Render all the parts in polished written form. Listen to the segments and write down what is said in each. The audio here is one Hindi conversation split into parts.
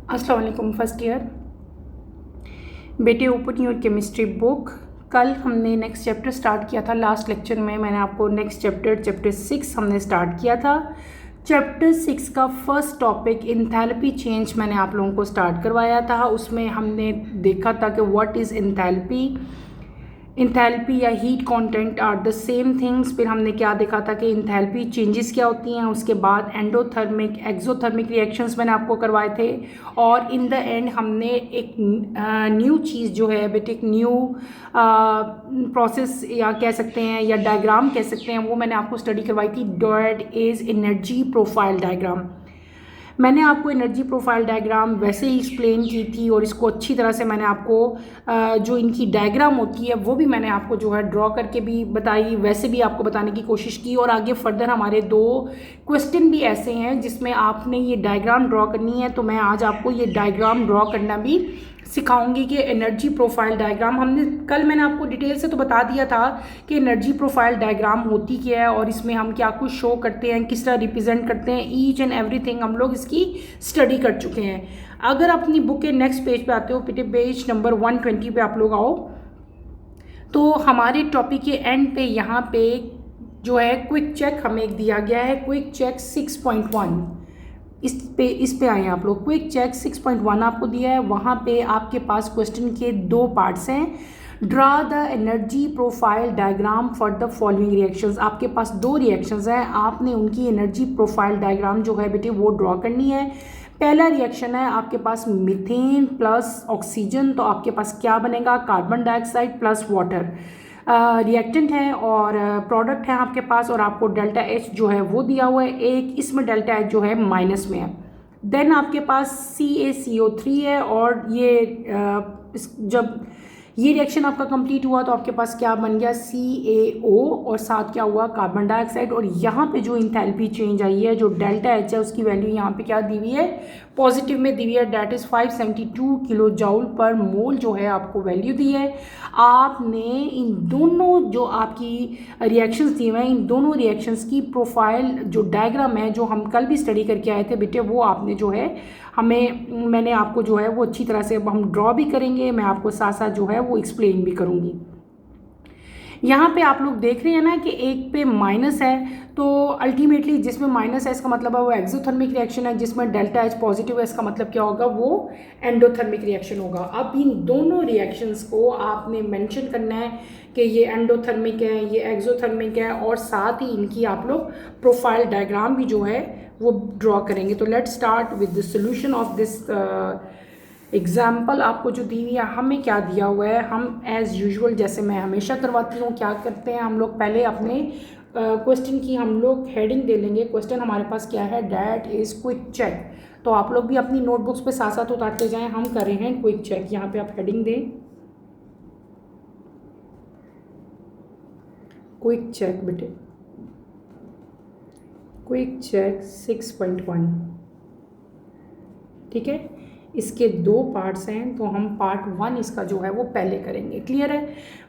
अस्सलाम वालेकुम फर्स्ट ईयर बेटे, ओपन योर केमिस्ट्री बुक। कल हमने नेक्स्ट चैप्टर स्टार्ट किया था। लास्ट लेक्चर में मैंने आपको नेक्स्ट चैप्टर 6 हमने स्टार्ट किया था। चैप्टर 6 का फर्स्ट टॉपिक इंथैल्पी चेंज मैंने आप लोगों को स्टार्ट करवाया था। उसमें हमने देखा था कि व्हाट इज़ इंथैल्पी, इंथैल्पी या heat content are the same things. फिर हमने क्या देखा था कि इंथैल्पी चेंजेस क्या होती हैं। उसके बाद एंडोथर्मिक एक्सोथर्मिक रिएक्शंस मैंने आपको करवाए थे। और इन द एंड हमने एक न्यू चीज़ जो है बेटे, एक न्यू प्रोसेस या कह सकते हैं या डायग्राम कह सकते हैं, वो मैंने आपको स्टडी करवाई थी। That is energy profile diagram. मैंने आपको एनर्जी प्रोफाइल डायग्राम वैसे ही एक्सप्लेन की थी और इसको अच्छी तरह से मैंने आपको जो इनकी डायग्राम होती है वो भी मैंने आपको जो है ड्रॉ करके भी बताई, वैसे भी आपको बताने की कोशिश की। और आगे फर्दर हमारे 2 क्वेश्चन भी ऐसे हैं जिसमें आपने ये डायग्राम ड्रॉ करनी है। तो मैं आज आपको ये डायग्राम ड्रॉ करना भी सिखाऊंगी कि एनर्जी प्रोफाइल डायग्राम हमने कल मैंने आपको डिटेल से तो बता दिया था कि एनर्जी प्रोफाइल डायग्राम होती क्या है और इसमें हम क्या कुछ शो करते हैं, किस तरह रिप्रेजेंट करते हैं, ईच एंड एवरीथिंग हम लोग इसकी स्टडी कर चुके हैं। अगर अपनी बुक के नेक्स्ट पेज पे आते हो, पेज नंबर 120 पे आप लोग आओ, तो हमारे टॉपिक के एंड पे यहाँ पे जो है क्विक चेक हमें एक दिया गया है। क्विक चेक 6.1 इस पे आए हैं आप लोग। क्विक चेक 6.1 आपको दिया है। वहाँ पे आपके पास क्वेश्चन के 2 पार्ट्स हैं। Draw the energy profile diagram for the following reactions. आपके पास 2 रिएक्शंस हैं, आपने उनकी एनर्जी प्रोफाइल डायग्राम जो है बेटे वो ड्रॉ करनी है। पहला रिएक्शन है आपके पास मीथेन प्लस ऑक्सीजन, तो आपके पास क्या बनेगा, carbon dioxide plus water. Reactant है और प्रोडक्ट है आपके पास, और आपको डेल्टा एच जो है वो दिया हुआ है एक, इसमें डेल्टा एच जो है माइनस में है। देन आपके पास CaCO3 है और ये जब ये रिएक्शन आपका कंप्लीट हुआ तो आपके पास क्या बन गया, CaO, और साथ क्या हुआ, कार्बन डाइऑक्साइड। और यहाँ पे जो इंथैल्पी चेंज आई है, जो डेल्टा एच है, उसकी वैल्यू यहाँ पे क्या दी हुई है, पॉजिटिव में दी हुई है। That is 572 kilo joule per मोल जो है आपको वैल्यू दी है। आपने इन दोनों जो आपकी रिएक्शंस दिए हुए हैं, इन दोनों रिएक्शंस की प्रोफाइल जो डायग्राम है, जो हम कल भी स्टडी करके आए थे बेटे, वो आपने जो है मैंने आपको जो है वो अच्छी तरह से हम ड्रॉ भी करेंगे, मैं आपको साथ साथ जो है वो एक्सप्लेन भी करूँगी। यहाँ पे आप लोग देख रहे हैं ना कि एक पे माइनस है, तो अल्टीमेटली जिसमें माइनस है इसका मतलब है वो एक्सोथर्मिक रिएक्शन है, जिसमें डेल्टा एच पॉजिटिव है इसका मतलब क्या होगा, वो एंडोथर्मिक रिएक्शन होगा। अब इन दोनों रिएक्शंस को आपने मेंशन करना है कि ये एंडोथर्मिक है, ये एक्सोथर्मिक है, और साथ ही इनकी आप लोग प्रोफाइल डायग्राम भी जो है वो ड्रॉ करेंगे। तो let's start with the solution of this example. आपको जो दी हुई है, हमें क्या दिया हुआ है, हम एज़ यूजुअल जैसे मैं हमेशा करवाती हूँ क्या करते हैं हम लोग, पहले अपने क्वेश्चन की हम लोग हेडिंग दे लेंगे। क्वेश्चन हमारे पास क्या है, डैट इज़ क्विक चेक। तो आप लोग भी अपनी नोटबुक्स पे साथ साथ उतारते जाएं। हम कर रहे हैं क्विक चेक, यहाँ पे आप हेडिंग दें क्विक चेक बेटे, क्विक चेक 6.1। ठीक है, इसके 2 पार्ट्स हैं, तो हम पार्ट 1 इसका जो है वो पहले करेंगे। क्लियर है।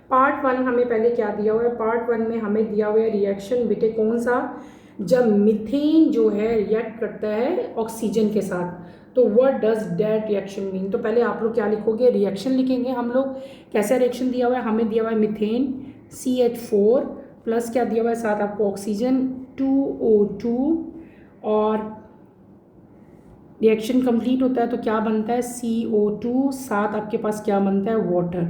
पार्ट 1 हमें पहले क्या दिया हुआ है, पार्ट 1 में हमें दिया हुआ है रिएक्शन बेटे कौन सा, जब मीथेन जो है रिएक्ट करता है ऑक्सीजन के साथ, तो what does that reaction mean. तो पहले आप लोग क्या लिखोगे, रिएक्शन लिखेंगे हम लोग। कैसा रिएक्शन दिया हुआ है, हमें दिया हुआ है मीथेन CH4 प्लस क्या दिया हुआ है साथ आपको ऑक्सीजन 2O2, और रिएक्शन कंप्लीट होता है तो क्या बनता है, CO2, साथ आपके पास क्या बनता है, वाटर।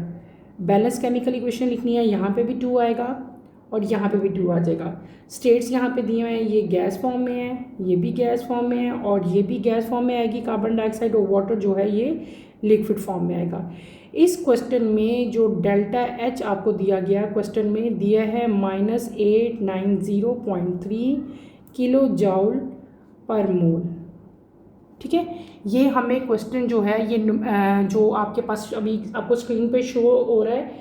बैलेंस केमिकल इक्वेशन लिखनी है, यहाँ पे भी 2 आएगा और यहाँ पे भी 2 आ जाएगा। स्टेट्स यहाँ पे दिए हुए हैं, ये गैस फॉर्म में है, ये भी गैस फॉर्म में है, और ये भी गैस फॉर्म में आएगी कार्बन डाइऑक्साइड, और वाटर जो है ये लिक्विड फॉर्म में आएगा। इस क्वेश्चन में जो डेल्टा एच आपको दिया गया, क्वेश्चन में दिया है -890.3 किलो जूल पर मोल। ठीक है, ये हमें क्वेश्चन जो है ये जो आपके पास अभी आपको स्क्रीन पे शो हो रहा है,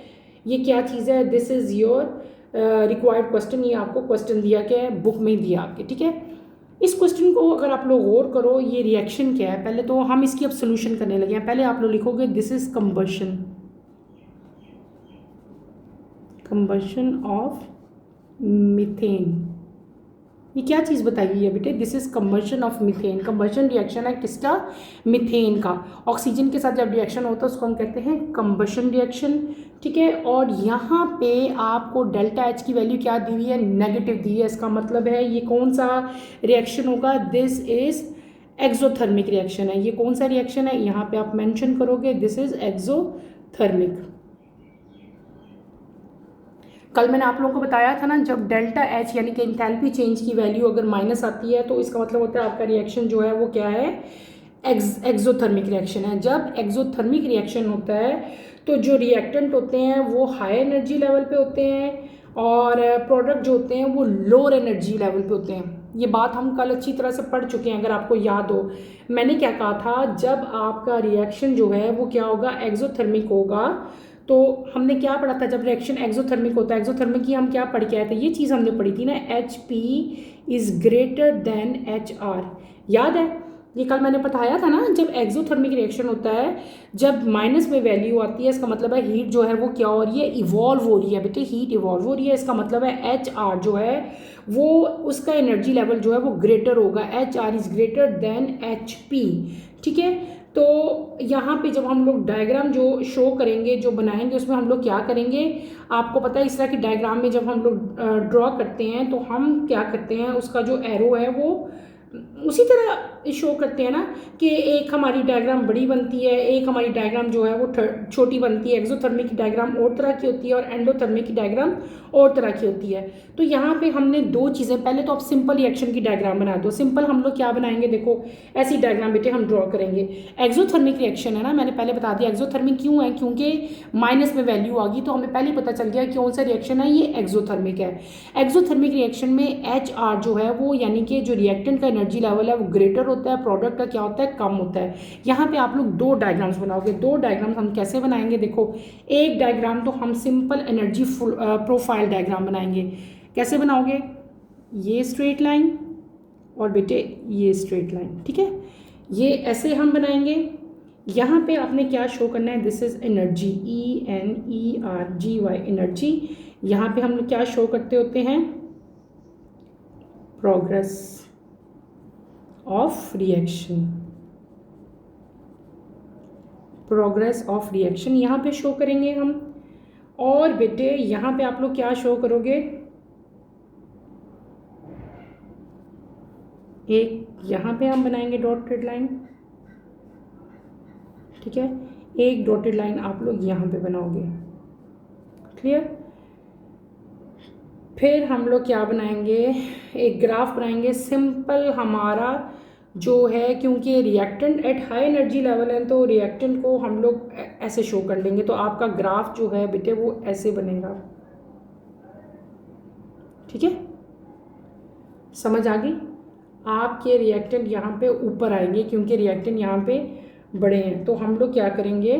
ये क्या चीज़ है, this is your required question. ये आपको क्वेश्चन दिया क्या है, बुक में दिया आपके। ठीक है, इस क्वेश्चन को अगर आप लोग गौर करो, ये रिएक्शन क्या है, पहले तो हम इसकी अब सोल्यूशन करने लगे हैं। पहले आप लोग लिखोगे this is combustion of methane, ये क्या चीज़ बताई हुई है बेटे? This is combustion of methane. Combustion reaction है किसका? मीथेन का। ऑक्सीजन के साथ जब रिएक्शन होता है उसको हम कहते हैं कंबशन रिएक्शन, ठीक है। और यहाँ पे आपको डेल्टा एच की वैल्यू क्या दी हुई है? नेगेटिव दी है। इसका मतलब है ये कौन सा रिएक्शन होगा? दिस इज़ एक्सोथर्मिक रिएक्शन है। ये कौन सा रिएक्शन है? यहाँ पे आप मेंशन करोगे दिस इज़ एक्सोथर्मिक। कल मैंने आप लोगों को बताया था ना, जब डेल्टा एच यानी कि इंथैल्पी चेंज की वैल्यू अगर माइनस आती है तो इसका मतलब होता है आपका रिएक्शन जो है वो क्या है? एक्सोथर्मिक रिएक्शन है। जब एक्सोथर्मिक रिएक्शन होता है तो जो रिएक्टेंट होते हैं वो हाई एनर्जी लेवल पे होते हैं और प्रोडक्ट जो होते हैं वो लोअर एनर्जी लेवल पे होते हैं। ये बात हम कल अच्छी तरह से पढ़ चुके हैं, अगर आपको याद हो। मैंने क्या कहा था? जब आपका रिएक्शन जो है वो क्या होगा? एक्सोथर्मिक होगा। तो हमने क्या पढ़ा था जब रिएक्शन एक्सोथर्मिक होता है? एक्सोथर्मिक की हम क्या पढ़ के आए थे? ये चीज़ हमने पढ़ी थी ना, HP is greater than HR। याद है? ये कल मैंने बताया था ना, जब एक्सोथर्मिक रिएक्शन होता है, जब माइनस में वैल्यू आती है, इसका मतलब है हीट जो है वो क्या हो रही है? इवॉल्व हो रही है बेटे, हीट इवॉल्व हो रही है। इसका मतलब है HR जो है वो उसका एनर्जी लेवल जो है वो ग्रेटर होगा। HR is greater than HP, ठीक है। तो यहाँ पे जब हम लोग डायग्राम जो शो करेंगे, जो बनाएंगे, उसमें हम लोग क्या करेंगे? आपको पता है इस तरह की डायग्राम में जब हम लोग ड्रॉ करते हैं तो हम क्या करते हैं? उसका जो एरो है वो उसी तरह शो करते हैं ना, कि एक हमारी डायग्राम बड़ी बनती है, एक हमारी डायग्राम जो है वो छोटी बनती है। एक्सोथर्मिक की डायग्राम और तरह की होती है और एंडोथर्मिक की डायग्राम और तरह की होती है। तो यहाँ पे हमने दो चीज़ें, पहले तो आप सिंपल रिएक्शन की डायग्राम बना दो। सिंपल हम लोग क्या बनाएंगे? देखो ऐसी डायग्राम बेटे हम ड्रॉ करेंगे। एक्सोथर्मिक रिएक्शन है ना, मैंने पहले बता दिया एक्सोथर्मिक क्यों है, क्योंकि माइनस में वैल्यू आ गई तो हमें पहले पता चल गया कौन सा रिएक्शन है, ये एक्सोथर्मिक है। एक्सोथर्मिक रिएक्शन में HR जो है वो यानी कि जो रिएक्टेंट का एनर्जी लेवल है वो ग्रेटर होता है, प्रोडक्ट का क्या होता है? कम होता है। यहाँ पे आप लोग दो डायग्राम्स बनाओगे। दो डायग्राम्स हम कैसे बनाएंगे? देखो, एक डायग्राम तो हम सिंपल एनर्जी प्रोफाइल डायग्राम बनाएंगे। कैसे बनाओगे? ये स्ट्रेट लाइन और बेटे ये स्ट्रेट लाइन, ठीक है। ये ऐसे हम बनाएंगे। यहाँ पे आपने क्या शो करना है? This is energy, ENERGY, energy. यहाँ पे हम लोग क्या शो करते होते हैं? Progress of reaction, progress of reaction यहाँ पे शो करेंगे हम। और बेटे यहाँ पे आप लोग क्या शो करोगे? एक यहाँ पे हम बनाएंगे डॉटेड लाइन, ठीक है। एक डॉटेड लाइन आप लोग यहाँ पे बनाओगे, क्लियर। फिर हम लोग क्या बनाएंगे? एक ग्राफ बनाएंगे सिंपल हमारा जो है, क्योंकि reactant at high energy level है तो रिएक्टेंट को हम लोग ऐसे शो कर लेंगे। तो आपका ग्राफ जो है बेटे वो ऐसे बनेगा, ठीक है। समझ आ गई? आपके रिएक्टेंट यहाँ पे ऊपर आएंगे क्योंकि रिएक्टेंट यहाँ पे बड़े हैं। तो हम लोग क्या करेंगे?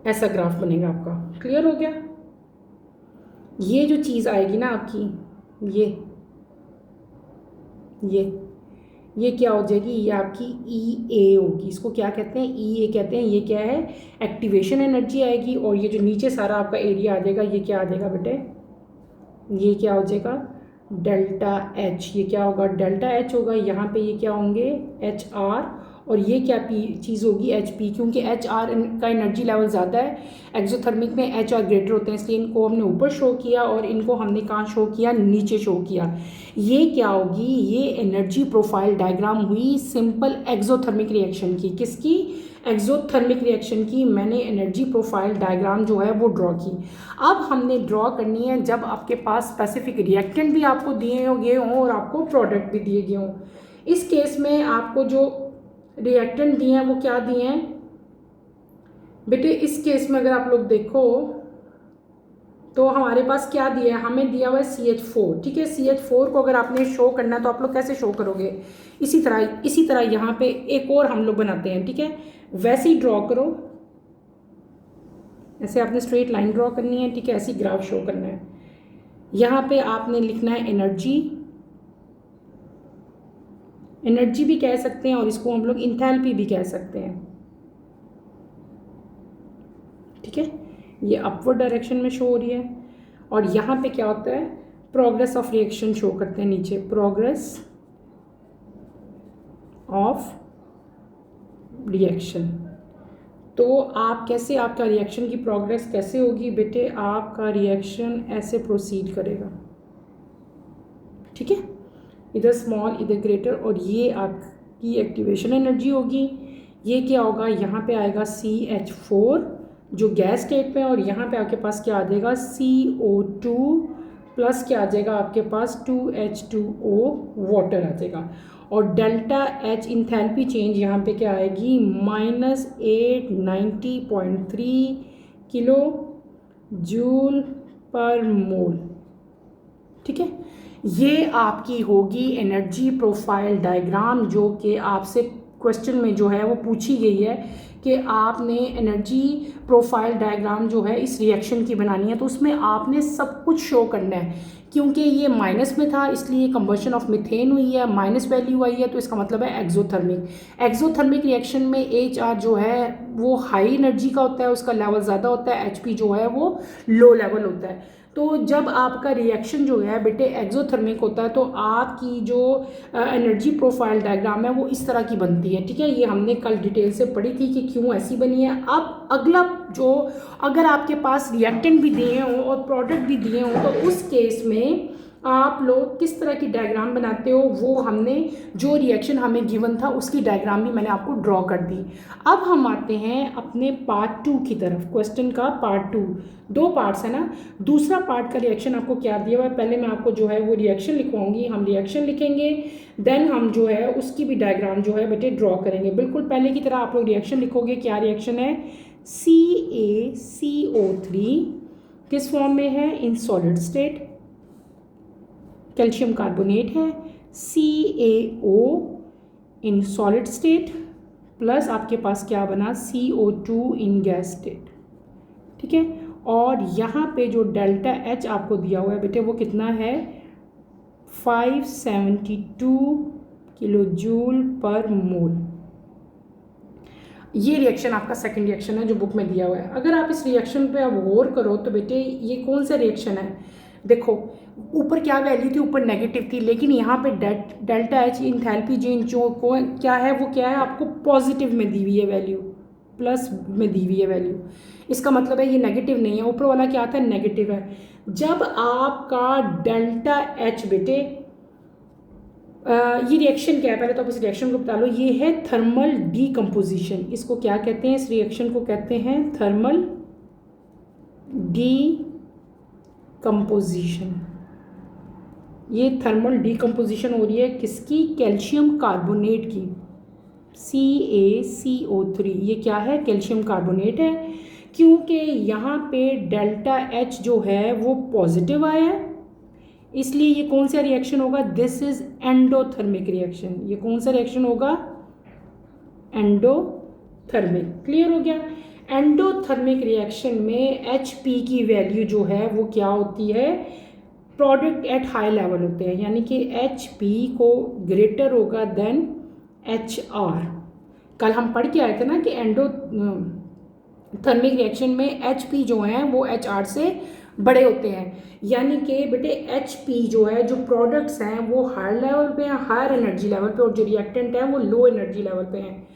ऐसा ग्राफ बनेगा आपका। क्लियर हो गया? ये जो चीज़ आएगी ना आपकी, ये क्या हो जाएगी? ये आपकी EA होगी। इसको क्या कहते हैं? EA कहते हैं। ये क्या है? एक्टिवेशन एनर्जी आएगी। और ये जो नीचे सारा आपका एरिया आ जाएगा, ये क्या आ जाएगा बेटे? ये क्या हो जाएगा? Delta H। ये क्या होगा? डेल्टा H होगा। यहाँ पे ये क्या होंगे? HR। और ये क्या चीज़ होगी? HP, क्योंकि HR का एनर्जी लेवल ज़्यादा है। एक्सोथर्मिक में HR ग्रेटर होते हैं, इसलिए इनको हमने ऊपर शो किया और इनको हमने कहाँ शो किया? नीचे शो किया। ये क्या होगी? ये एनर्जी प्रोफाइल डायग्राम हुई सिंपल एक्सोथर्मिक रिएक्शन की। किसकी? एक्सोथर्मिक रिएक्शन की मैंने एनर्जी प्रोफाइल डायग्राम जो है वो ड्रॉ की। अब हमने ड्रॉ करनी है जब आपके पास स्पेसिफिक रिएक्टेंट भी आपको दिए गए हों और आपको प्रोडक्ट भी दिए गए हों। इस केस में आपको जो रिएक्टेंट दिए हैं वो क्या दिए हैं बेटे? इस केस में अगर आप लोग देखो तो हमारे पास क्या दिया है? हमें दिया हुआ है CH4, ठीक है। CH4 को अगर आपने शो करना है तो आप लोग कैसे शो करोगे? इसी तरह यहाँ पे एक और हम लोग बनाते हैं, ठीक है। वैसे ही ड्रॉ करो, ऐसे आपने स्ट्रेट लाइन ड्रॉ करनी है, ठीक है। ऐसी ग्राफ शो करना है। यहाँ पे आपने लिखना है एनर्जी, एनर्जी भी कह सकते हैं और इसको हम लोग इंथैल्पी भी कह सकते हैं, ठीक है। ये अपवर्ड डायरेक्शन में शो हो रही है। और यहाँ पे क्या होता है? प्रोग्रेस ऑफ रिएक्शन शो करते हैं नीचे, प्रोग्रेस ऑफ रिएक्शन। तो आप कैसे, आपका रिएक्शन की प्रोग्रेस कैसे होगी बेटे, आपका रिएक्शन ऐसे प्रोसीड करेगा, ठीक है, इधर स्मॉल इधर ग्रेटर, और ये आपकी एक्टिवेशन एनर्जी होगी। ये क्या होगा, यहाँ पे आएगा CH4 जो गैस स्टेट पे है, और यहाँ पे आपके पास क्या आ जाएगा CO2 प्लस क्या आ जाएगा आपके पास 2H2O वाटर आ जाएगा, और डेल्टा H इंथैल्पी चेंज यहाँ पे क्या आएगी -890.3 किलो जूल पर मोल, ठीक है। ये आपकी होगी एनर्जी प्रोफाइल डायग्राम, जो कि आपसे क्वेश्चन में जो है वो पूछी गई है कि आपने एनर्जी प्रोफाइल डायग्राम जो है इस रिएक्शन की बनानी है, तो उसमें आपने सब कुछ शो करना है। क्योंकि ये माइनस में था इसलिए कंबशन ऑफ मीथेन हुई है, माइनस वैल्यू आई है, तो इसका मतलब है एक्सोथर्मिक रिएक्शन में HR जो है वो हाई एनर्जी का होता है, उसका लेवल ज़्यादा होता है, HP जो है वो लो लेवल होता है। तो जब आपका रिएक्शन जो है बेटे एक्सोथर्मिक होता है तो आपकी जो एनर्जी प्रोफाइल डायग्राम है वो इस तरह की बनती है, ठीक है। ये हमने कल डिटेल से पढ़ी थी कि क्यों ऐसी बनी है। अब अगला जो, अगर आपके पास रिएक्टेंट भी दिए हों और प्रोडक्ट भी दिए हों तो उस केस में आप लोग किस तरह की डायग्राम बनाते हो, वो हमने जो रिएक्शन हमें गिवन था उसकी डायग्राम भी मैंने आपको ड्रॉ कर दी। अब हम आते हैं अपने पार्ट 2 की तरफ, क्वेश्चन का पार्ट 2, 2 पार्ट्स है ना। दूसरा पार्ट का रिएक्शन आपको क्या दिया हुआ है, पहले मैं आपको जो है वो रिएक्शन लिखवाऊंगी, हम रिएक्शन लिखेंगे, देन हम जो है उसकी भी डायग्राम जो है बेटे ड्रॉ करेंगे। बिल्कुल पहले की तरह आप लोग रिएक्शन लिखोगे। क्या रिएक्शन है, CaCO3 किस फॉर्म में है, in solid state, calcium carbonate है, CaO in solid state, plus आपके पास क्या बना CO2 इन गैस स्टेट, ठीक है। और यहाँ पे जो डेल्टा H आपको दिया हुआ है बेटे वो कितना है 572 किलो जूल पर मोल। ये रिएक्शन आपका सेकंड रिएक्शन है जो बुक में दिया हुआ है। अगर आप इस रिएक्शन पे अब गौर करो तो बेटे ये कौन सा रिएक्शन है, देखो ऊपर क्या वैल्यू थी, ऊपर नेगेटिव थी, लेकिन यहाँ पे डेल्टा H इंथैल्पी चेंज जो क्या है वो क्या है आपको पॉजिटिव में दी हुई है वैल्यू, प्लस में दी हुई है वैल्यू। इसका मतलब है ये नेगेटिव नहीं है, ऊपर वाला क्या आता है नेगेटिव है। जब आपका डेल्टा H बेटे ये रिएक्शन क्या है, पहले तो आप इस रिएक्शन को बता लो, ये है थर्मल डीकम्पोजिशन। इसको क्या कहते हैं, इस रिएक्शन को कहते हैं थर्मल डीकम्पोजिशन। ये थर्मल डीकम्पोजिशन हो रही है किसकी, कैल्शियम कार्बोनेट की, CaCO3। ये क्या है, कैल्शियम कार्बोनेट है। क्योंकि यहाँ पे डेल्टा H जो है वो पॉजिटिव आया है, इसलिए ये कौन सा रिएक्शन होगा, दिस इज एंडोथर्मिक रिएक्शन। ये कौन सा रिएक्शन होगा, एंडोथर्मिक। क्लियर हो गया। एंडोथर्मिक रिएक्शन में HP की वैल्यू जो है वो क्या होती है, प्रोडक्ट एट हाई लेवल होते हैं, यानी कि HP को ग्रेटर होगा देन HR। कल हम पढ़ के आए थे ना कि एंडोथर्मिक रिएक्शन में HP जो है वो HR से बड़े होते हैं, यानी कि बेटे HP जो है जो प्रोडक्ट्स हैं वो हायर लेवल पे हैं, हायर एनर्जी लेवल पे, और जो रिएक्टेंट है वो लो एनर्जी लेवल पे हैं।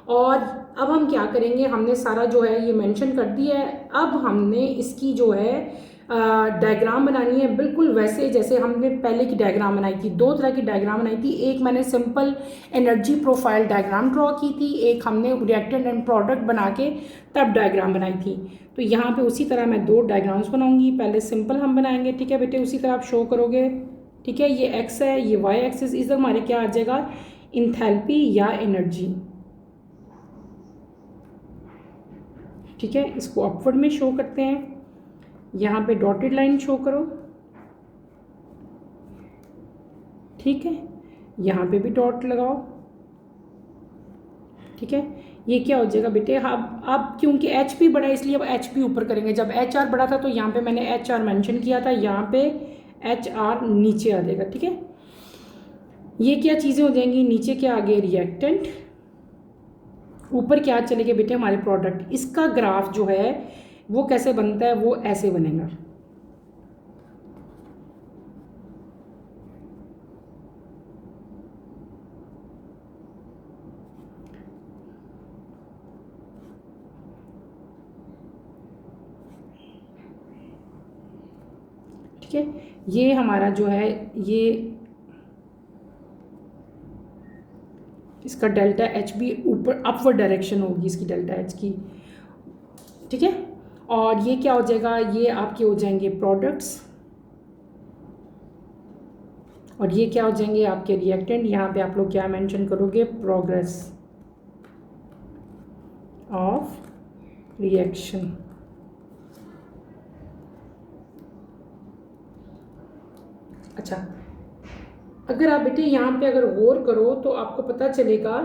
और अब हम क्या करेंगे, हमने सारा जो है ये मेंशन कर दिया है। अब हमने इसकी जो है डायग्राम बनानी है बिल्कुल वैसे जैसे हमने पहले की डायग्राम बनाई थी। 2 तरह की डायग्राम बनाई थी, एक मैंने simple energy profile diagram draw की थी, एक हमने रिएक्टेंट एंड प्रोडक्ट बना के तब डायग्राम बनाई थी। तो यहाँ पे उसी तरह मैं 2 डायग्राम्स बनाऊंगी, पहले सिंपल हम बनाएंगे, ठीक है बेटे, उसी तरह आप शो करोगे, ठीक है। ये x है, ये y एक्सिस, इधर हमारे क्या आ जाएगा, इंथैल्पी या एनर्जी, ठीक है। इसको अपवर्ड में शो करते हैं, यहाँ पे डॉटेड लाइन शो करो, ठीक है, यहाँ पे भी डॉट लगाओ, ठीक है। ये क्या हो जाएगा बेटे, अब क्योंकि HP बड़ा है इसलिए अब HP ऊपर करेंगे। जब HR बड़ा था तो यहाँ पे मैंने HR मेंशन किया था, यहाँ पे HR नीचे आ जाएगा, ठीक है। ये क्या चीज़ें हो जाएंगी, नीचे क्या आ गए रिएक्टेंट, ऊपर क्या चले गए बेटे हमारे प्रोडक्ट। इसका ग्राफ जो है वो कैसे बनता है, वो ऐसे बनेगा, ठीक है। ये हमारा जो है ये इसका डेल्टा एच भी ऊपर अपवर्ड डायरेक्शन होगी इसकी डेल्टा एच की, ठीक है। और ये क्या हो जाएगा, ये आपके हो जाएंगे प्रोडक्ट्स और ये क्या हो जाएंगे आपके रिएक्टेंट। यहाँ पे आप लोग क्या मेंशन करोगे, प्रोग्रेस ऑफ रिएक्शन। अच्छा, अगर आप बेटे यहाँ पे अगर गौर करो तो आपको पता चलेगा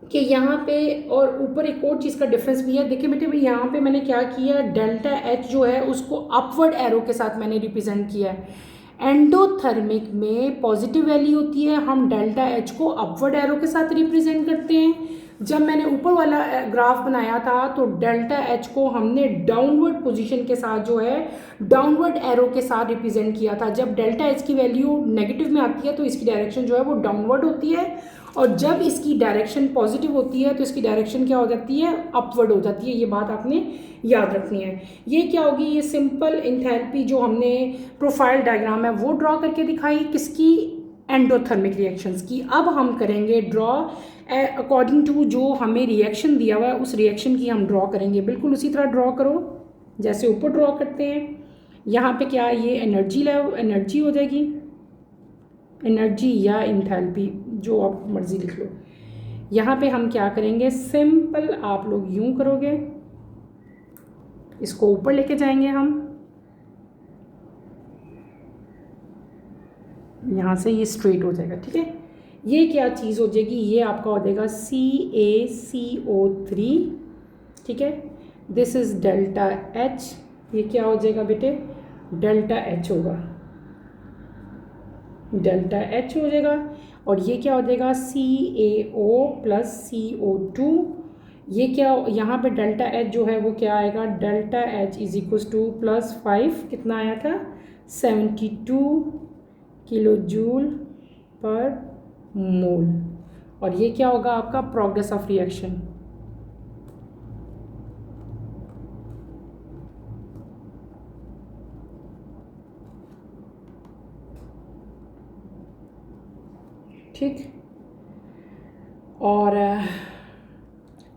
कि यहाँ पे और ऊपर एक और चीज़ का डिफरेंस भी है। देखिए बेटे भाई यहाँ पे मैंने क्या किया, डेल्टा एच जो है उसको अपवर्ड एरो के साथ मैंने रिप्रेजेंट किया है। एंडोथर्मिक में पॉजिटिव वैल्यू होती है, हम डेल्टा एच को अपवर्ड एरो के साथ रिप्रेजेंट करते हैं। जब मैंने ऊपर वाला ग्राफ बनाया था तो डेल्टा एच को हमने डाउनवर्ड पोजीशन के साथ जो है डाउनवर्ड एरो के साथ रिप्रेजेंट किया था। जब डेल्टा एच की वैल्यू नेगेटिव में आती है तो इसकी डायरेक्शन जो है वो डाउनवर्ड होती है, और जब इसकी डायरेक्शन पॉजिटिव होती है तो इसकी डायरेक्शन क्या हो जाती है, अपवर्ड हो जाती है। ये बात आपने याद रखनी है। ये क्या होगी, ये सिंपल इंथैल्पी जो हमने प्रोफाइल डायग्राम है वो ड्रॉ करके दिखाई, किसकी, एंडोथर्मिक रिएक्शंस की। अब हम करेंगे ड्रॉ अकॉर्डिंग टू जो हमें रिएक्शन दिया हुआ है उस रिएक्शन की हम ड्रॉ करेंगे। बिल्कुल उसी तरह ड्रॉ करो जैसे ऊपर ड्रॉ करते हैं। यहाँ पे क्या, ये एनर्जी लेवल, एनर्जी हो जाएगी, एनर्जी या इंथैल्पी जो आप मर्जी लिख लो। यहाँ पे हम क्या करेंगे, सिंपल आप लोग यूं करोगे, इसको ऊपर लेके जाएंगे हम, यहाँ से ये स्ट्रेट हो जाएगा, ठीक है। ये क्या चीज़ हो जाएगी, ये आपका हो जाएगा CaCO3, ठीक है। दिस इज़ डेल्टा एच, ये क्या हो जाएगा बेटे, डेल्टा एच होगा, डेल्टा एच हो जाएगा। और ये क्या हो जाएगा, CaO प्लस CO2। ये क्या, यहाँ पे डेल्टा एच जो है वो क्या आएगा, delta H is equals two plus 5, कितना आया था, 72 किलो जूल पर मोल। और ये क्या होगा आपका, प्रोग्रेस ऑफ रिएक्शन। ठीक, और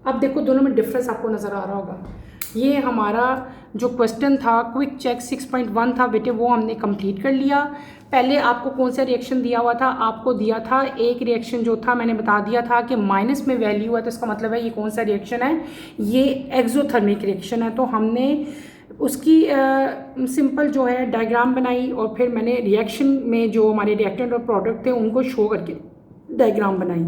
अब देखो दोनों में डिफरेंस आपको नज़र आ रहा होगा। ये हमारा जो क्वेश्चन था क्विक चेक 6.1 था बेटे, वो हमने कंप्लीट कर लिया। पहले आपको कौन सा रिएक्शन दिया हुआ था, आपको दिया था एक रिएक्शन जो था, मैंने बता दिया था कि माइनस में वैल्यू है तो इसका मतलब है ये कौन सा रिएक्शन है, ये एक्सोथर्मिक रिएक्शन है। तो हमने उसकी सिंपल जो है डायग्राम बनाई और फिर मैंने रिएक्शन में जो हमारे रिएक्टेंट और प्रोडक्ट थे उनको शो करके डायग्राम बनाई।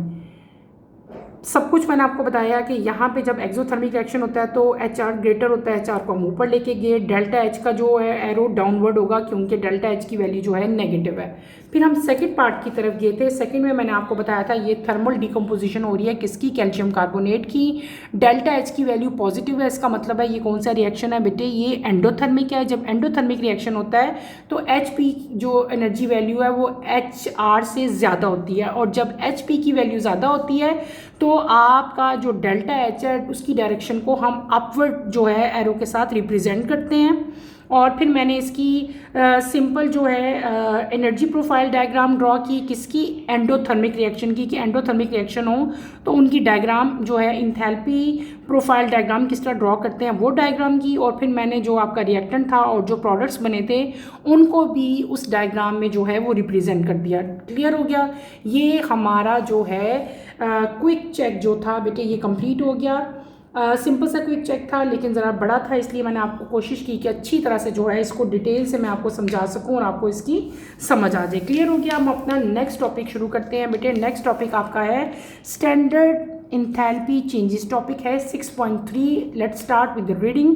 सब कुछ मैंने आपको बताया कि यहाँ पे जब एक्सोथर्मिक रिएक्शन होता है तो HR ग्रेटर होता है, HR को हम ऊपर लेके गए, डेल्टा H का जो है एरो डाउनवर्ड होगा क्योंकि डेल्टा H की वैल्यू जो है नेगेटिव है। फिर हम सेकंड पार्ट की तरफ गए थे। सेकंड में मैंने आपको बताया था ये थर्मल डिकम्पोजिशन हो रही है किसकी, कैल्शियम कार्बोनेट की। डेल्टा H की वैल्यू पॉजिटिव है, इसका मतलब है ये कौन सा रिएक्शन है बेटे, ये एंडोथर्मिक है। जब एंडोथर्मिक रिएक्शन होता है तो HP जो एनर्जी वैल्यू है वो HR से ज़्यादा होती है, और जब HP की वैल्यू ज़्यादा होती है तो आपका जो डेल्टा एच है उसकी डायरेक्शन को हम अपवर्ड जो है एरो के साथ रिप्रेजेंट करते हैं। और फिर मैंने इसकी सिंपल जो है एनर्जी प्रोफाइल डायग्राम ड्रॉ की किसकी, एंडोथर्मिक रिएक्शन की, कि एंडोथर्मिक रिएक्शन हो तो उनकी डायग्राम जो है इंथैल्पी प्रोफाइल डायग्राम किस तरह ड्रॉ करते हैं वो डायग्राम की। और फिर मैंने जो आपका रिएक्टेंट था और जो प्रोडक्ट्स बने थे उनको भी उस डायग्राम में जो है वो रिप्रेजेंट कर दिया। क्लियर हो गया। ये हमारा जो है क्विक चेक जो था बेटे ये कंप्लीट हो गया। सिंपल सा क्विक चेक था लेकिन ज़रा बड़ा था, इसलिए मैंने आपको कोशिश की कि अच्छी तरह से जो है इसको डिटेल से मैं आपको समझा सकूं और आपको इसकी समझ आ जाए। क्लियर हो गया। हम अपना नेक्स्ट टॉपिक शुरू करते हैं बेटे। नेक्स्ट टॉपिक आपका है स्टैंडर्ड इंथैल्पी चेंजेस, टॉपिक है 6.3। Let's start with the reading.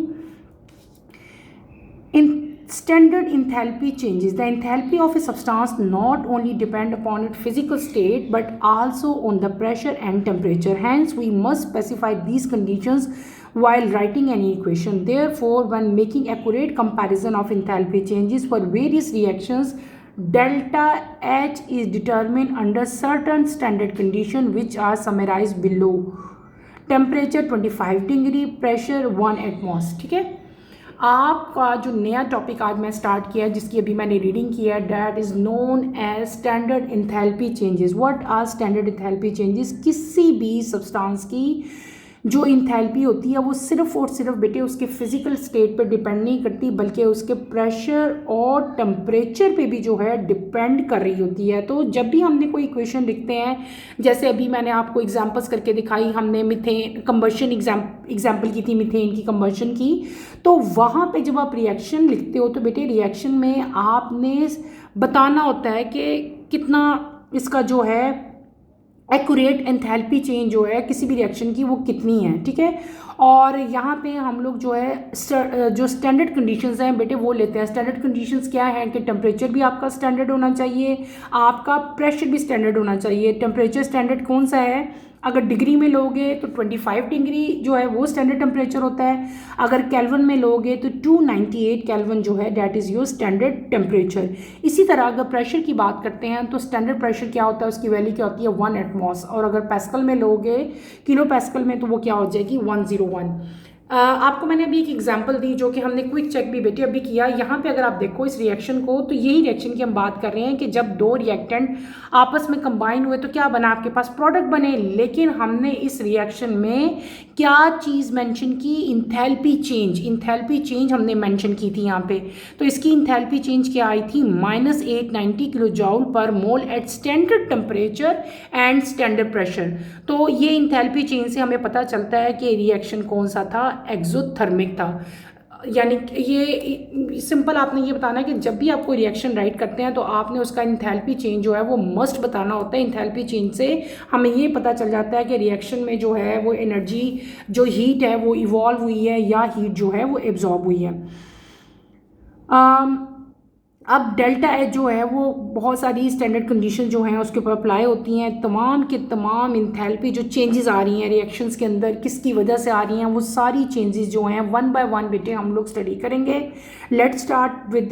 In standard enthalpy changes, the enthalpy of a substance not only depend upon its physical state but also on the pressure and temperature. Hence, we must specify these conditions while writing any equation. Therefore, when making accurate comparison of enthalpy changes for various reactions, delta H is determined under certain standard conditions which are summarized below. Temperature 25 degree, pressure 1 atmos। ठीक है। आपका जो नया टॉपिक आज मैं स्टार्ट किया है, जिसकी अभी मैंने रीडिंग किया है, that is known as standard enthalpy changes. What are standard enthalpy changes? किसी भी सब्सटेंस की जो इंथैल्पी होती है वो सिर्फ और सिर्फ बेटे उसके फिजिकल स्टेट पर डिपेंड नहीं करती, बल्कि उसके प्रेशर और टेम्परेचर पे भी जो है डिपेंड कर रही होती है। तो जब भी हमने कोई इक्वेशन लिखते हैं, जैसे अभी मैंने आपको एग्जांपल्स करके दिखाई, हमने मीथेन कंबशन एग्जाम्पल की थी, मीथेन की कंबशन की, तो वहाँ पे जब आप रिएक्शन लिखते हो तो बेटे रिएक्शन में आपने बताना होता है कि कितना इसका जो है एक्यूरेट एंथैल्पी चेंज जो है किसी भी रिएक्शन की वो कितनी है, ठीक है। और यहाँ पे हम लोग जो है जो स्टैंडर्ड कंडीशंस हैं बेटे वो लेते हैं। स्टैंडर्ड कंडीशंस क्या है कि टेम्परेचर भी आपका स्टैंडर्ड होना चाहिए, आपका प्रेशर भी स्टैंडर्ड होना चाहिए। टेम्परेचर स्टैंडर्ड कौन सा है? अगर डिग्री में लोगे तो 25 डिग्री जो है वो स्टैंडर्ड टेम्परेचर होता है। अगर केल्विन में लोगे तो 298 केल्विन जो है that is your standard temperature. इसी तरह अगर प्रेशर की बात करते हैं तो स्टैंडर्ड प्रेशर क्या होता है, उसकी वैल्यू क्या होती है 1 एटमॉस। और अगर पैस्कल में लोगे, किलो पैस्कल में, तो वो क्या हो जाएगी 101। आपको मैंने अभी एक एग्जांपल दी जो कि हमने क्विक चेक भी बेटे अभी किया। यहाँ पे अगर आप देखो इस रिएक्शन को, तो यही रिएक्शन की हम बात कर रहे हैं कि जब दो रिएक्टेंट आपस में कंबाइन हुए तो क्या बना, आपके पास प्रोडक्ट बने। लेकिन हमने इस रिएक्शन में क्या चीज़ मेंशन की? Enthalpy change. इंथैल्पी चेंज हमने मेंशन की थी यहाँ पे। तो इसकी इंथैल्पी चेंज क्या आई थी? -890 kilo joule per mole at standard temperature and standard pressure. तो ये इंथैल्पी चेंज से हमें पता चलता है कि रिएक्शन कौन सा था, एक्सोथर्मिक था। यानी ये सिंपल आपने ये बताना है कि जब भी आप कोई रिएक्शन राइट करते हैं तो आपने उसका इंथैल्पी चेंज जो है वो मस्ट बताना होता है। इंथैल्पी चेंज से हमें ये पता चल जाता है कि रिएक्शन में जो है वो एनर्जी, जो हीट है वो इवॉल्व हुई है या हीट जो है वो एब्जॉर्ब हुई है। अब डेल्टा एच जो है वो बहुत सारी स्टैंडर्ड कंडीशन जो हैं उसके ऊपर अप्लाई होती हैं। तमाम के तमाम इंथैल्पी जो चेंजेस आ रही हैं रिएक्शंस के अंदर, किसकी वजह से आ रही हैं, वो सारी चेंजेस जो हैं वन बाय वन बेटे हम लोग स्टडी करेंगे। Let start with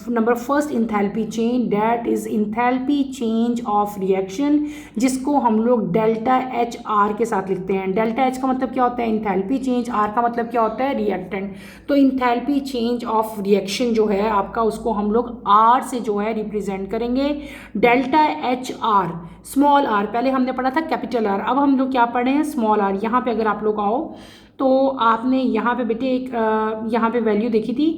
number first enthalpy change, that is enthalpy change of reaction, जिसको हम लोग डेल्टा एच आर के साथ लिखते हैं। डेल्टा एच का मतलब क्या होता है? Enthalpy change. आर का मतलब क्या होता है? रिएक्टेंट। तो इंथैल्पी चेंज ऑफ रिएक्शन जो है आपका, उसको हम लोग आर से जो है रिप्रेजेंट करेंगे। Delta H R, small R पहले हमने पढ़ा था कैपिटल आर, अब हम लोग क्या पढ़े हैं? Small R. यहाँ पे अगर आप लोग आओ तो आपने यहाँ पे बेटे एक यहाँ पे वैल्यू देखी थी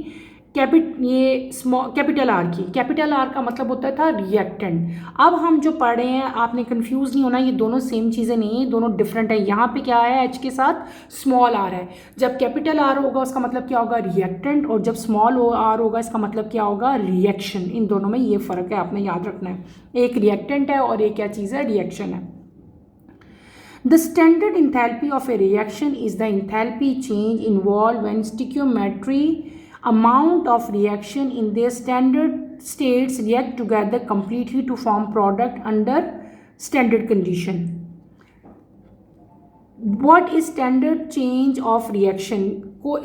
कैपिटल आर की। कैपिटल आर का मतलब होता था रिएक्टेंट। अब हम जो पढ़ रहे हैं, आपने कंफ्यूज नहीं होना, ये दोनों सेम चीज़ें नहीं है, दोनों डिफरेंट है। यहाँ पे क्या है? एच के साथ स्मॉल आर है। जब कैपिटल आर होगा उसका मतलब क्या होगा? रिएक्टेंट। और जब स्मॉल आर होगा इसका मतलब क्या होगा? रिएक्शन। इन दोनों में ये फ़र्क है, आपने याद रखना है। एक रिएक्टेंट है और एक क्या चीज़ है? रिएक्शन है। The standard enthalpy of a reaction is the enthalpy change involved when stoichiometry amount of reaction in their standard states react together completely to form product under standard condition. What is standard change of reaction? को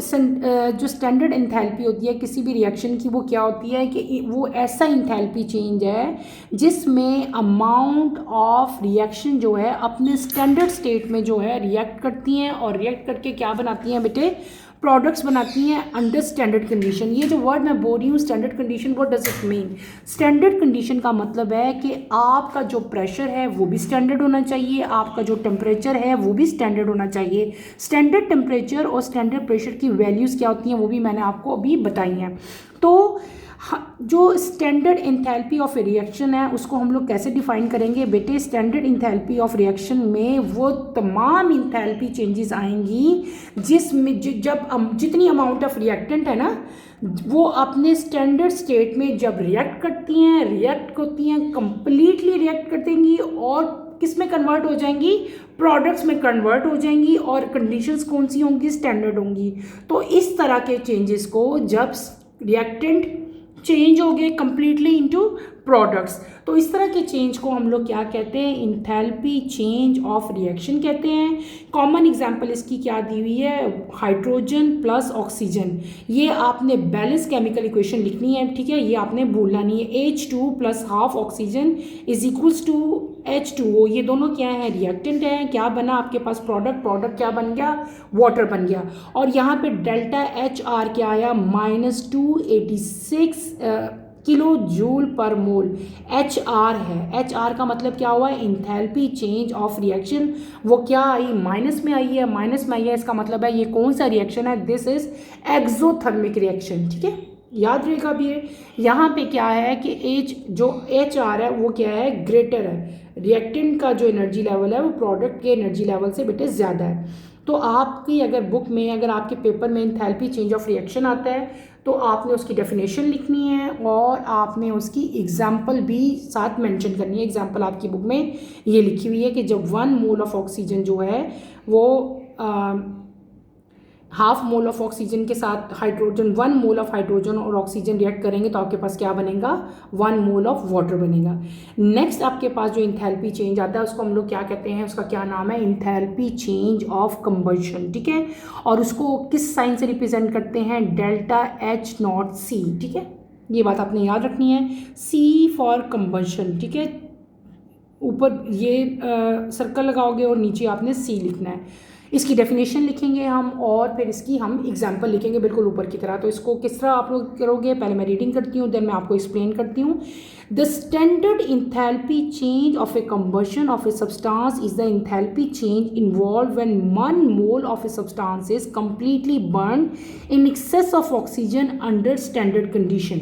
जो स्टैंडर्ड इंथैल्पी होती है किसी भी रिएक्शन की, वो क्या होती है कि वो ऐसा इंथैल्पी चेंज है जिसमें अमाउंट ऑफ रिएक्शन जो है अपने स्टैंडर्ड स्टेट में जो है रिएक्ट करती हैं, और रिएक्ट करके क्या बनाती हैं बेटे? प्रोडक्ट्स बनाती हैं अंडर स्टैंडर्ड कंडीशन। ये जो वर्ड मैं बोल रही हूँ standard condition, what does it mean? Standard condition का मतलब है कि आपका जो प्रेशर है वो भी स्टैंडर्ड होना चाहिए, आपका जो टेम्परेचर है वो भी स्टैंडर्ड होना चाहिए। स्टैंडर्ड टेम्परेचर और स्टैंडर्ड प्रेशर की वैल्यूज़ क्या होती हैं वो भी मैंने आपको अभी बताई हैं। तो जो स्टैंडर्ड इंथैल्पी ऑफ रिएक्शन है उसको हम लोग कैसे डिफाइन करेंगे बेटे? स्टैंडर्ड इंथैल्पी ऑफ रिएक्शन में वो तमाम इंथैल्पी चेंजेस आएंगी जिसमें जब जितनी अमाउंट ऑफ रिएक्टेंट है ना, वो अपने स्टैंडर्ड स्टेट में जब रिएक्ट करती हैं कंप्लीटली रिएक्ट कर देंगी और किस में कन्वर्ट हो जाएंगी? प्रोडक्ट्स में कन्वर्ट हो जाएंगी। और कंडीशंस कौन सी होंगी? स्टैंडर्ड होंगी। तो इस तरह के चेंजेस को जब रिएक्टेंट चेंज हो गए कंप्लीटली इनटू प्रोडक्ट्स, तो इस तरह के चेंज को हम लोग क्या कहते हैं? इंथैल्पी चेंज ऑफ रिएक्शन कहते हैं। कॉमन एग्जांपल इसकी क्या दी हुई है? Hydrogen plus oxygen. ये आपने बैलेंस केमिकल इक्वेशन लिखनी है, ठीक है, ये आपने भूलना नहीं है। H2 + ½ oxygen is equals to H2O, ये दोनों क्या है, रिएक्टेंट है। क्या बना आपके पास, प्रोडक्ट क्या बन गया, वाटर बन गया। और यहाँ पे डेल्टा HR क्या आया, -286 किलो जूल पर मोल। HR है, HR का मतलब क्या हुआ, इंथैल्पी चेंज ऑफ रिएक्शन, वो क्या आई, माइनस में आई है, माइनस में आई है। इसका मतलब है ये कौन सा रिएक्शन है, दिस इज एक्सोथर्मिक रिएक्शन। ठीक है, याद रहेगा भी ये। यहाँ पे क्या है कि जो HR है वो क्या है, ग्रेटर है। रिएक्टेंट का जो एनर्जी लेवल है वो प्रोडक्ट के एनर्जी लेवल से बेटे ज़्यादा है। तो आपकी अगर बुक में, अगर आपके पेपर में इंथैल्पी चेंज ऑफ रिएक्शन आता है तो आपने उसकी डेफिनेशन लिखनी है और आपने उसकी एग्जाम्पल भी साथ मेंशन करनी है। एग्जाम्पल आपकी बुक में ये लिखी हुई है कि जब 1 मोल ऑफ ऑक्सीजन जो है वो हाफ मोल ऑफ ऑक्सीजन के साथ हाइड्रोजन, 1 मोल ऑफ हाइड्रोजन और ऑक्सीजन रिएक्ट करेंगे तो आपके पास क्या बनेगा, 1 मोल ऑफ वाटर बनेगा। नेक्स्ट आपके पास जो इंथैल्पी चेंज आता है उसको हम लोग क्या कहते हैं, उसका क्या नाम है, इंथैल्पी चेंज ऑफ कंबशन। ठीक है, और उसको किस साइन से रिप्रेजेंट करते हैं, डेल्टा H0C। ठीक है, ये बात आपने याद रखनी है, C फॉर कंबशन। ठीक है, ऊपर ये सर्कल लगाओगे और नीचे आपने C लिखना है। इसकी डेफिनेशन लिखेंगे हम और फिर इसकी हम एग्जाम्पल लिखेंगे बिल्कुल ऊपर की तरह। तो इसको किस तरह आप लोग करोगे, पहले मैं रीडिंग करती हूँ, देन मैं आपको एक्सप्लेन करती हूँ। The standard enthalpy change of A combustion of a substance is the enthalpy change involve when 1 mole of a substance is completely burn in excess of oxygen under standard condition.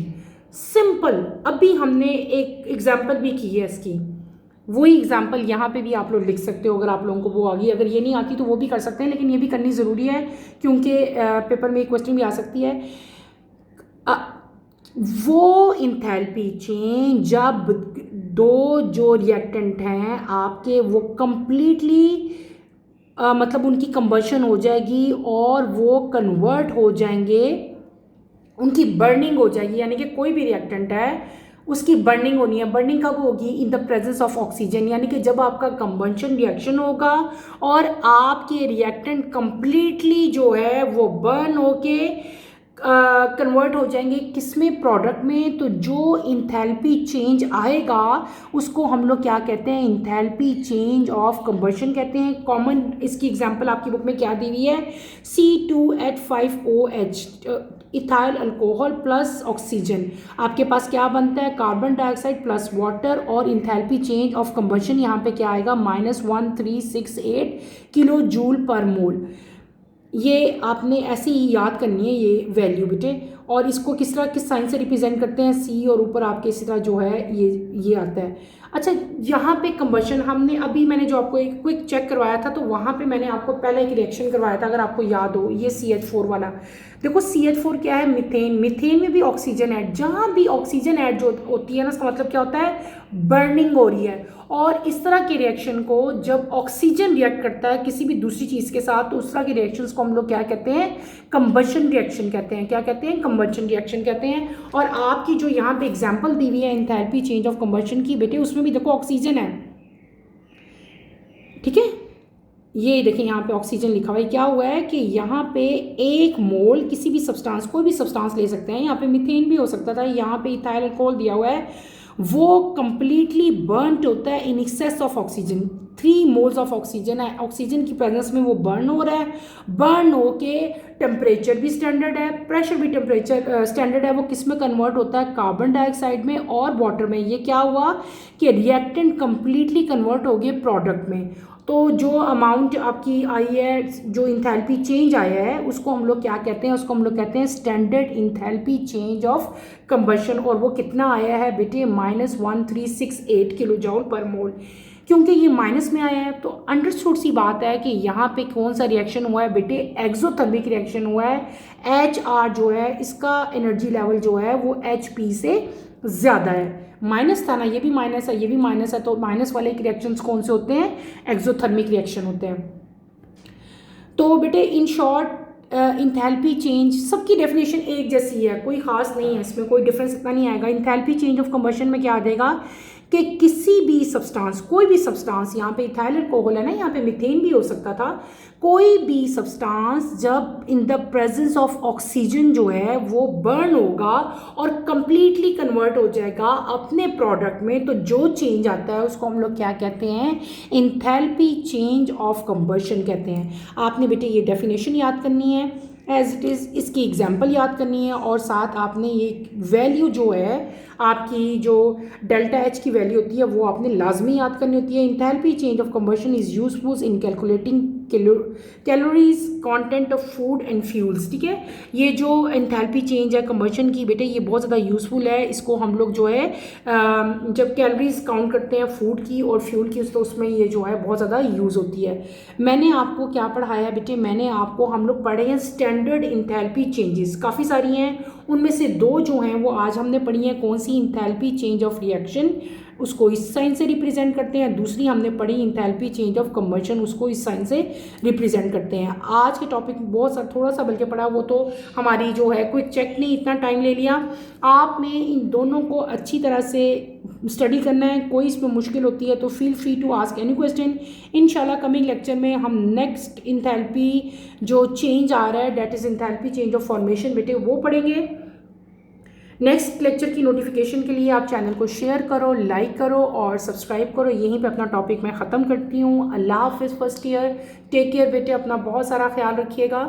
Simple, अभी हमने एक एग्जाम्पल भी की है इसकी, वही एग्जाम्पल यहाँ पे भी आप लोग लिख सकते हो अगर आप लोगों को वो आ गई। अगर ये नहीं आती तो वो भी कर सकते हैं, लेकिन ये भी करनी ज़रूरी है क्योंकि पेपर में एक क्वेश्चन भी आ सकती है। वो इंथैल्पी चेंज जब दो जो रिएक्टेंट हैं आपके वो कंप्लीटली मतलब उनकी कंबशन हो जाएगी और वो कन्वर्ट हो जाएंगे, उनकी बर्निंग हो जाएगी, यानी कि कोई भी रिएक्टेंट है उसकी बर्निंग होनी है। बर्निंग कब होगी, in the presence of oxygen, यानी कि जब आपका कंबशन रिएक्शन होगा और आपके रिएक्टेंट कंप्लीटली जो है वो बर्न होके कन्वर्ट हो जाएंगे किसमें, प्रोडक्ट में। तो जो इंथैल्पी चेंज आएगा उसको हम लोग क्या कहते हैं, इंथैल्पी चेंज ऑफ कंबशन कहते हैं। कॉमन इसकी एग्जांपल आपकी बुक में क्या दी हुई है, C2H5OH ethyl alcohol plus oxygen, आपके पास क्या बनता है, कार्बन डाइऑक्साइड प्लस वाटर, और इंथैल्पी चेंज ऑफ कंबशन यहाँ पे क्या आएगा, -1368 किलो जूल पर मोल। ये आपने ऐसे ही याद करनी है ये वैल्यू बेटे। और इसको किस तरह, किस साइन से रिप्रेजेंट करते हैं, C, और ऊपर आपके इसी तरह जो है ये आता है। अच्छा, यहाँ पे कंबशन हमने अभी, मैंने जो आपको एक क्विक चेक करवाया था तो वहाँ पे मैंने आपको पहले एक रिएक्शन करवाया था, अगर आपको याद हो, ये CH4 वाला। देखो CH4 क्या है, मीथेन। मीथेन में भी ऑक्सीजन ऐड, जहाँ भी ऑक्सीजन ऐड जो होती है ना, उसका मतलब क्या होता है, बर्निंग हो रही है। और इस तरह के रिएक्शन को जब ऑक्सीजन रिएक्ट करता है किसी भी दूसरी चीज़ के साथ तो उस तरह के रिएक्शंस को हम लोग क्या कहते हैं, कंबशन रिएक्शन कहते हैं। क्या कहते हैं, कंबशन रिएक्शन कहते हैं। और आपकी जो यहाँ पे एग्जांपल दी हुई है इंथैल्पी चेंज ऑफ कंबशन की बेटे, उसमें भी देखो ऑक्सीजन है। ठीक है, ये देखिए यहाँ पे ऑक्सीजन लिखा हुआ है। क्या हुआ है कि यहाँ पे 1 मोल किसी भी सब्सटेंस, कोई भी सब्सटेंस ले सकते हैं, यहाँ पे मीथेन भी हो सकता था, यहाँ पे इथाइल अल्कोहल दिया हुआ है, वो कंप्लीटली बर्नड होता है in excess of oxygen. 3 moles of oxygen है, ऑक्सीजन की प्रेजेंस में वो बर्न हो रहा है। बर्न होके टेम्परेचर भी स्टैंडर्ड है, प्रेशर भी टेम्परेचर स्टैंडर्ड है। वो किस में कन्वर्ट होता है, कार्बन डाइऑक्साइड में और वाटर में। ये क्या हुआ कि रिएक्टेंट कंप्लीटली कन्वर्ट हो गए प्रोडक्ट में। तो जो अमाउंट आपकी आई है, जो इंथैल्पी चेंज आया है, उसको हम लोग क्या कहते हैं, उसको हम लोग कहते हैं standard enthalpy change of combustion. और वो कितना आया है बेटे, -1368 किलो जूल पर मोल। क्योंकि ये माइनस में आया है तो अंडरस्टूड सी बात है कि यहाँ पे कौन सा रिएक्शन हुआ है बेटे, एक्सोथर्मिक रिएक्शन हुआ है। HR जो है इसका एनर्जी लेवल जो है वो HP से ज़्यादा है। माइनस था ना, ये भी माइनस है, ये भी माइनस है, तो माइनस वाले रिएक्शंस कौन से होते हैं, एक्सोथर्मिक रिएक्शन होते हैं। तो बेटे इन शॉर्ट इंथैल्पी चेंज, सबकी डेफिनेशन एक जैसी है, कोई खास नहीं है, इसमें कोई डिफरेंस इतना नहीं आएगा। इंथैल्पी चेंज ऑफ कंबशन में क्या आ जाएगा कि किसी भी सब्सटेंस, कोई भी सब्सटेंस, यहाँ पे इथाइल अल्कोहल है ना, यहाँ पे मीथेन भी हो सकता था, कोई भी सब्सटेंस जब in the presence of oxygen जो है वो बर्न होगा और कंप्लीटली कन्वर्ट हो जाएगा अपने प्रोडक्ट में, तो जो चेंज आता है उसको हम लोग क्या कहते हैं, इंथैल्पी चेंज ऑफ कंबशन कहते हैं। आपने बेटे ये डेफिनेशन याद करनी है एज इट इज़, इसकी एग्जाम्पल याद करनी है, और साथ आपने ये वैल्यू जो है आपकी जो डेल्टा एच की वैल्यू होती है वो आपने लाजमी याद करनी होती है। Enthalpy change of combustion is useful in calculating calories content of food and fuels. ठीक है, ये जो एंथैल्पी चेंज है कंबशन की बेटे ये बहुत ज़्यादा यूज़फुल है। इसको हम लोग जो है जब कैलोरीज काउंट करते हैं फूड की और फ्यूल की, तो उसमें ये जो है बहुत ज़्यादा यूज़ होती है। मैंने आपको क्या पढ़ाया बेटे, मैंने आपको, हम लोग पढ़े हैं स्टैंडर्ड इंथैल्पी चेंजेस, काफ़ी सारी हैं, उनमें से दो जो हैं वो आज हमने पढ़ी हैं। कौन सी? इंथैल्पी चेंज ऑफ रिएक्शन, उसको इस साइन से रिप्रेजेंट करते हैं। दूसरी हमने पढ़ी इंथैल्पी चेंज ऑफ कंबशन, उसको इस साइन से रिप्रेजेंट करते हैं। आज के टॉपिक बहुत सा थोड़ा सा बल्कि पढ़ा, वो तो हमारी जो है क्विक चेक ने इतना टाइम ले लिया। आपने इन दोनों को अच्छी तरह से स्टडी करना है। कोई इसमें मुश्किल होती है तो feel free to ask any question. इंशाल्लाह कमिंग लेक्चर में हम नेक्स्ट इंथैल्पी जो चेंज आ रहा है, that is enthalpy change of formation बेटे, वो पढ़ेंगे। नेक्स्ट लेक्चर की नोटिफिकेशन के लिए आप चैनल को शेयर करो, लाइक करो और सब्सक्राइब करो। यहीं पे अपना टॉपिक मैं ख़त्म करती हूँ। अल्लाह हाफ़िज़ फर्स्ट ईयर, टेक केयर बेटे, अपना बहुत सारा ख्याल रखिएगा।